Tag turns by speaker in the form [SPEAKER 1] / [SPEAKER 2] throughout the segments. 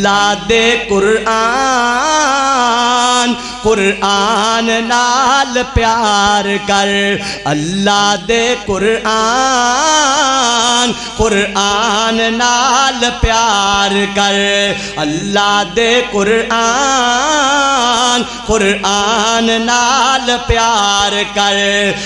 [SPEAKER 1] اللہ دے قرآن قرآن نال پیار کر اللہ دے قرآن قرآن نال پیار کر اللہ دے قرآن قرآن نال پیار کر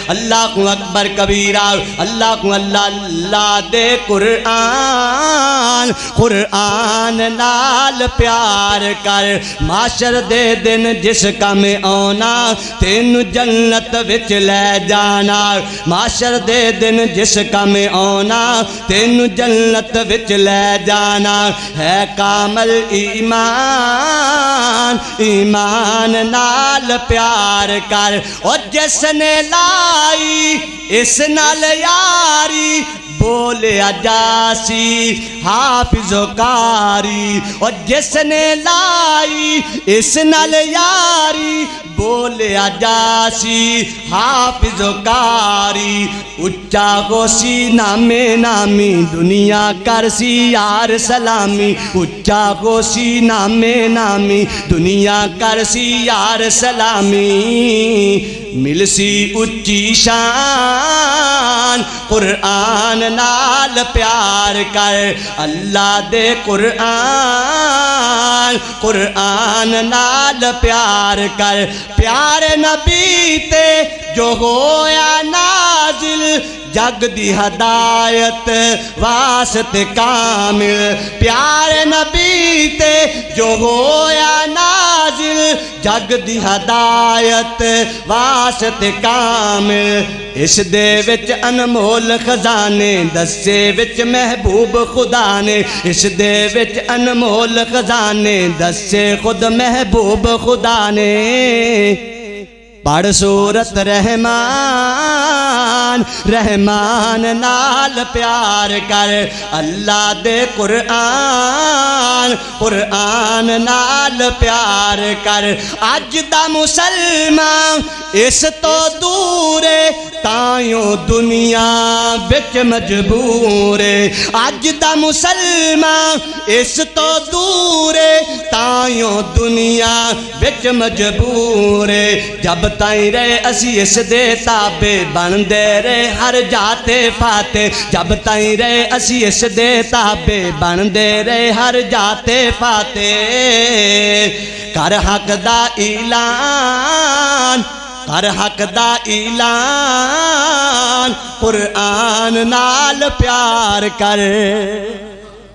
[SPEAKER 1] اللہ اکبر کبیرہ اللہ اللہ دے قرآن قرآن نال پیار کر معاشر دے دن جس کام آنا تینو جنت وچ لے جانا معاشر دے دن جس کام آنا تینو جنت وچ لے جانا ہے کامل ایمان ایمان نال پیار کر اور جس نے لائی اس نال یاری بولیا جاسی حافظ و قاری اور جس نے لائی اس نال یاری بولیا جاسی حافظ و قاری اچا گوسی نامے نامی دنیا کرسی یار سلامی اچا گوسی نامے نامی دنیا کرسی یار سلامی ملسی اچی شان قرآن نال پیار کر اللہ دے قرآن قرآن نال پیار کر پیارے نبی تے جو ہویا نازل جگ دی ہدایت واسطے کامل پیارے نبی تے جو ہویا نازل جگ دی ہدایت واسطے کامل اس دے وچ انمول خزانے دسے وچ محبوب خدا نے اس دے وچ انمول خزانے دسے خود محبوب خدا نے پڑھ سورت رحمان رحمان نال پیار کر اللہ دے قرآن قرآن نال پیار کر اج دا مسلمان اس تو دورے تائیوں دنیا بچ مجبور اج دا مسلمان اس تو دورے تائیوں دنیا بچ مجبور جب تائیں رہے اسی اس دے تابے بن دے رہے ہر جاتے فاتح جب تائیں رہے اسی اس دے تابے بن دے رہے ہر جاتے فاتح کر حق دا اعلان کر حق دا اعلان قرآن نال پیار کر